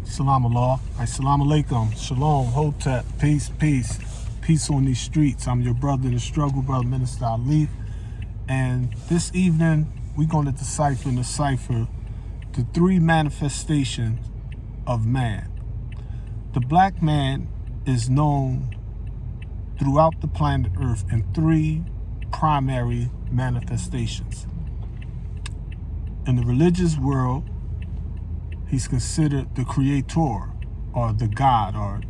Salam Allah. Assalamu alaikum. Shalom. Hotep. Peace, peace. Peace on these streets. I'm your brother in the struggle, Brother Minister Ali. And this evening, we're going to decipher the three manifestations of man. The black man is known throughout the planet Earth in three primary manifestations. In the religious world, he's considered the creator, or the God, or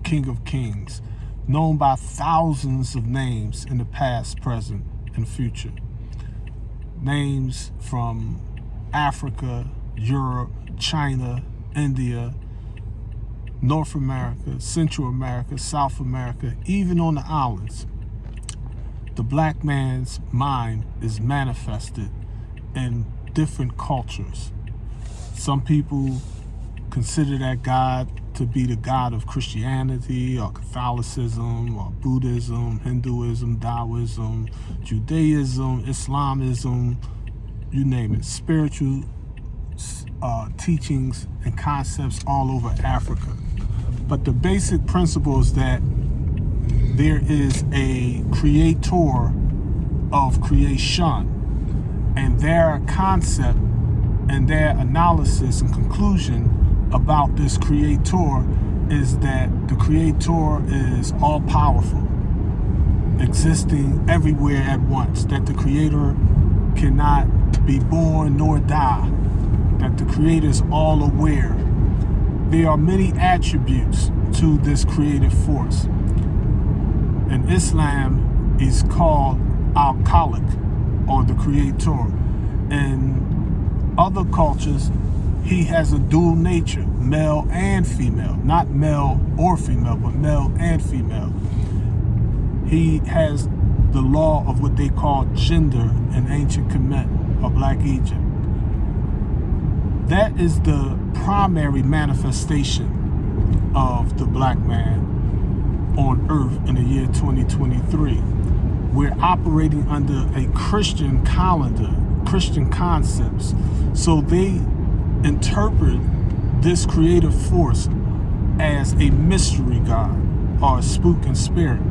King of Kings, known by thousands of names in the past, present, and future. Names from Africa, Europe, China, India, North America, Central America, South America, even on the islands. The black man's mind is manifested in different cultures. Some people consider that God to be the God of Christianity or Catholicism or Buddhism, Hinduism, Taoism, Judaism, Islamism, you name it, spiritual teachings and concepts all over Africa. But the basic principle is that there is a creator of creation, and their concept and their analysis and conclusion about this creator is that the creator is all-powerful, existing everywhere at once, that the creator cannot be born nor die, that the creator is all aware. There are many attributes to this creative force. In Islam, is called Al-Khaliq, or the creator. In other cultures, he has a dual nature, male and female. Not male or female, but male and female. He has the law of what they call gender in ancient Kemet, or Black Egypt. That is the primary manifestation of the black man on earth in the year 2023. We're operating under a Christian calendar, Christian concepts. So they interpret this creative force as a mystery God or a spook and spirit.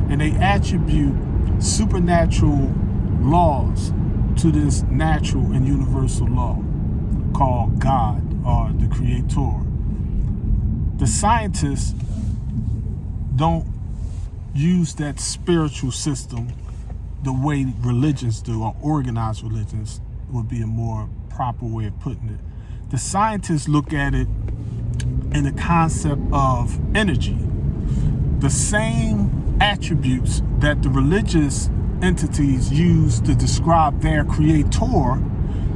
And they attribute supernatural laws to this natural and universal law called God, or the creator. The scientists don't use that spiritual system the way religions do, or organized religions would be a more proper way of putting it. The scientists look at it in the concept of energy. The same attributes that the religious entities use to describe their creator,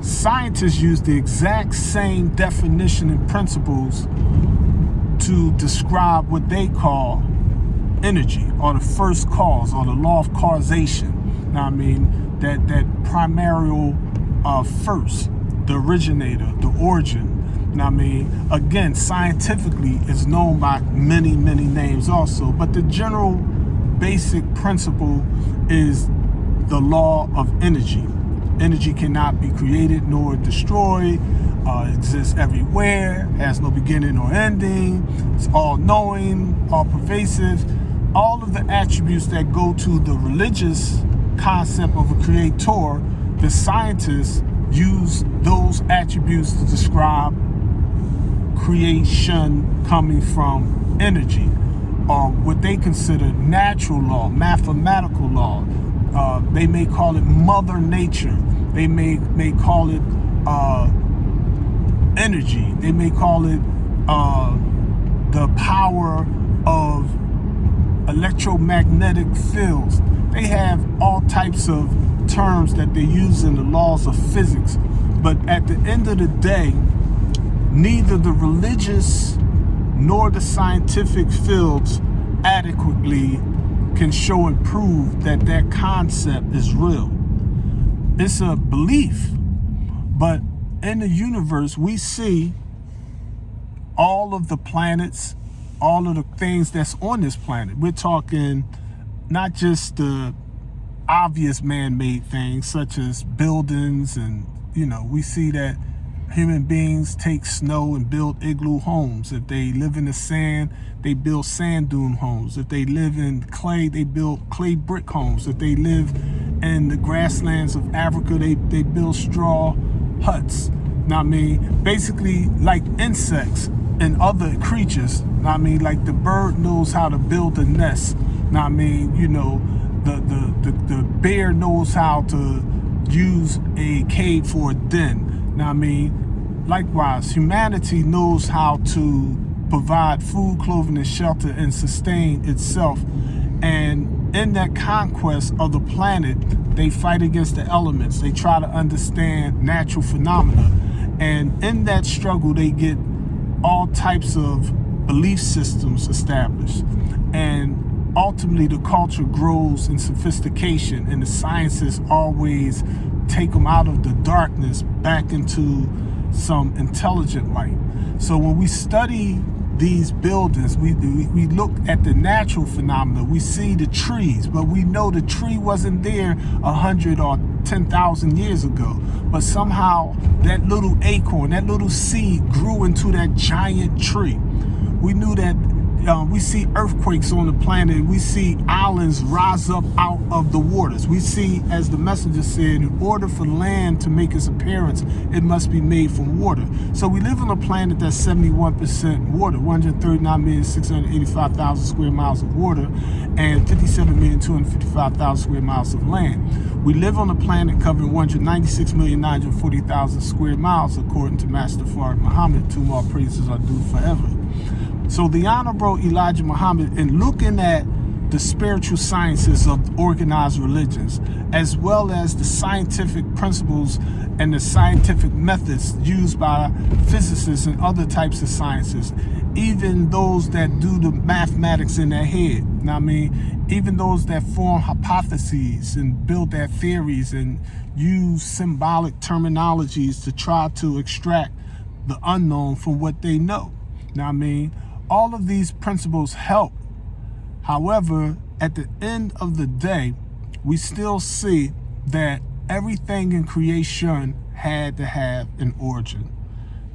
scientists use the exact same definition and principles to describe what they call energy, or the first cause, or the law of causation. Now, I mean, that primary first, the originator, the origin. Now, I mean, again, scientifically, it's known by many, many names also, but the general basic principle is the law of energy. Energy cannot be created nor destroyed. It exists everywhere, has no beginning or ending. It's all-knowing, all-pervasive. All of the attributes that go to the religious concept of a creator, the scientists use those attributes to describe creation coming from energy, or what they consider natural law, mathematical law. They may call it Mother Nature. They may call it energy. They may call it the power of electromagnetic fields. They have all types of terms that they use in the laws of physics. But at the end of the day, neither the religious nor the scientific fields adequately can show and prove that that concept is real. It's a belief, but in the universe, we see all of the planets, all of the things that's on this planet. We're talking not just the obvious man-made things such as buildings, and we see that human beings take snow and build igloo homes. If they live in the sand, they build sand dune homes. If they live in clay, they build clay brick homes. If they live in the grasslands of Africa, they build straw huts. Now, I mean, basically like insects and other creatures. Now, I mean, like the bird knows how to build a nest. Now, I mean, you know, the bear knows how to use a cave for a den. Now, I mean, likewise, humanity knows how to provide food, clothing, and shelter and sustain itself. And in that conquest of the planet, they fight against the elements. They try to understand natural phenomena. And in that struggle, they get all types of belief systems established. And ultimately, the culture grows in sophistication, and the sciences always take them out of the darkness back into some intelligent light. So when we study these buildings, we look at the natural phenomena. We see the trees, but we know the tree wasn't there 100 or 10,000 years ago. But somehow that little acorn, that little seed grew into that giant tree. We knew that we see earthquakes on the planet. We see islands rise up out of the waters. We see, as the messenger said, in order for land to make its appearance, it must be made from water. So we live on a planet that's 71% water, 139,685,000 square miles of water, and 57,255,000 square miles of land. We live on a planet covering 196,940,000 square miles, according to Master Fard Muhammad, to whom all praises are due forever. So the Honorable Elijah Muhammad, in looking at the spiritual sciences of organized religions, as well as the scientific principles and the scientific methods used by physicists and other types of sciences, even those that do the mathematics in their head. Now, I mean, even those that form hypotheses and build their theories and use symbolic terminologies to try to extract the unknown from what they know. Now, I mean, all of these principles help. However, at the end of the day, we still see that everything in creation had to have an origin.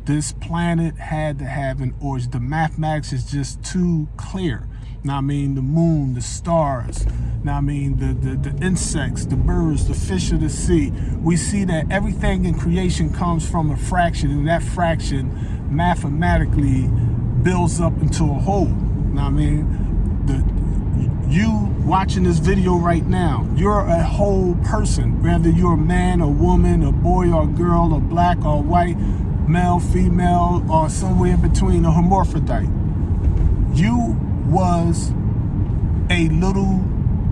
This planet had to have an origin. The mathematics is just too clear. Now, I mean, the moon, the stars, now, I mean, the insects, the birds, the fish of the sea. We see that everything in creation comes from a fraction, and that fraction mathematically builds up into a whole. Now, I mean, you watching this video right now, you're a whole person, whether you're a man, a woman, a boy or a girl, or black or white, male, female, or somewhere in between, a hermaphrodite. You was a little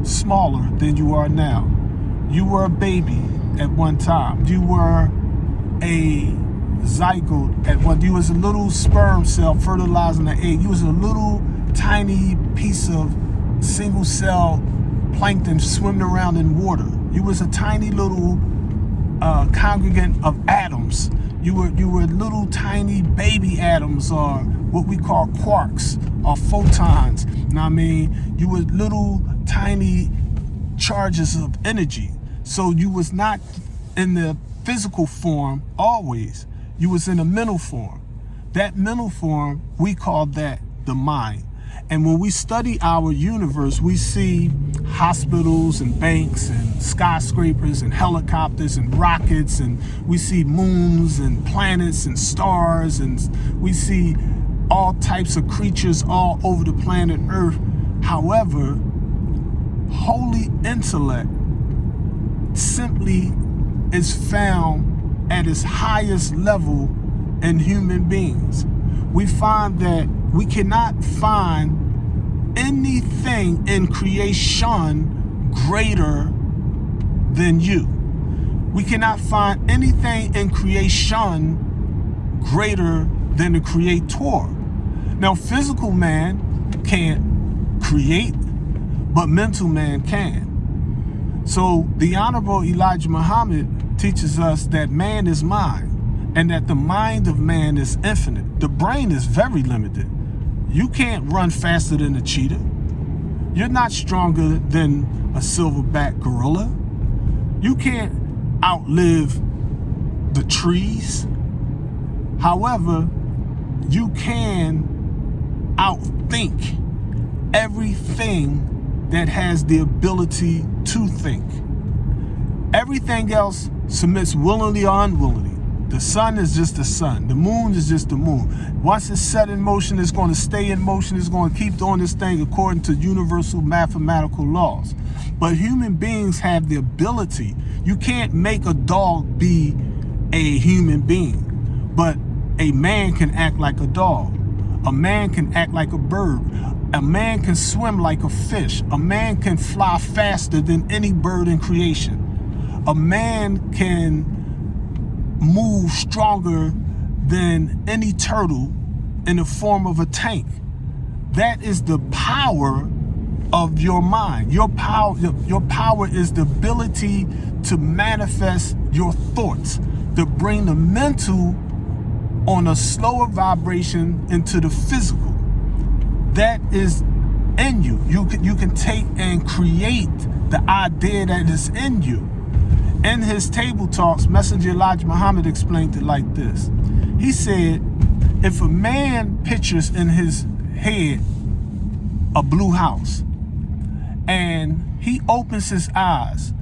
smaller than you are now. You were a baby at one time. You were a zygote at one. You was a little sperm cell fertilizing the egg. You was a little tiny piece of single cell plankton swimming around in water. You was a tiny little congregant of atoms. You were little tiny baby atoms, or what we call quarks or photons. Now, I mean, you were little tiny charges of energy. So you was not in the physical form always. You was in a mental form. That mental form, we call that the mind. And when we study our universe, we see hospitals and banks and skyscrapers and helicopters and rockets, and we see moons and planets and stars, and we see all types of creatures all over the planet Earth. However, holy intellect simply is found at its highest level in human beings. We find that we cannot find anything in creation greater than you. We cannot find anything in creation greater than the Creator. Now, physical man can't create, but mental man can. So the Honorable Elijah Muhammad teaches us that man is mind, and that the mind of man is infinite. The brain is very limited. You can't run faster than a cheetah. You're not stronger than a silverback gorilla. You can't outlive the trees. However, you can outthink everything that has the ability to think. Everything else submits willingly or unwillingly. The sun is just the sun. The moon is just the moon. Once it's set in motion, it's going to stay in motion. It's going to keep doing this thing according to universal mathematical laws. But human beings have the ability. You can't make a dog be a human being, but a man can act like a dog. A man can act like a bird. A man can swim like a fish. A man can fly faster than any bird in creation. A man can move stronger than any turtle in the form of a tank. That is the power of your mind. Your power is the ability to manifest your thoughts, to bring the mental on a slower vibration into the physical. That is in you. You can take and create the idea that is in you. In his table talks, Messenger Elijah Muhammad explained it like this. He said, if a man pictures in his head a blue house, and he opens his eyes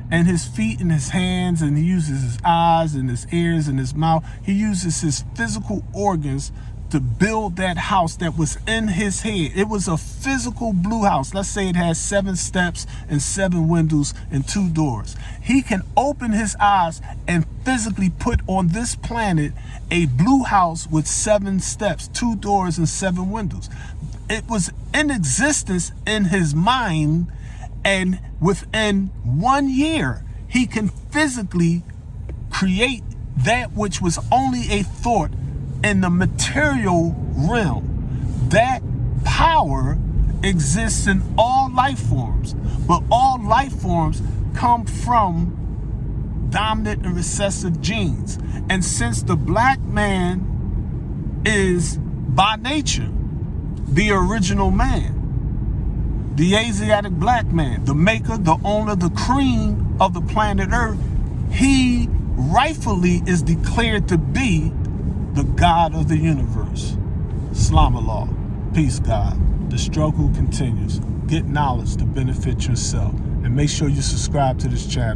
and his feet and his hands, and he uses his eyes and his ears and his mouth, he uses his physical organs to build that house that was in his head. It was a physical blue house. Let's say it has 7 steps and 7 windows and 2 doors. He can open his eyes and physically put on this planet a blue house with 7 steps, 2 doors, and 7 windows. It was in existence in his mind, and within 1 year, he can physically create that which was only a thought in the material realm. That power exists in all life forms, but all life forms come from dominant and recessive genes. And since the black man is by nature the original man, the Asiatic black man, the maker, the owner, the cream of the planet Earth, he rightfully is declared to be the God of the universe. Islam. Peace, God. The struggle continues. Get knowledge to benefit yourself. And make sure you subscribe to this channel.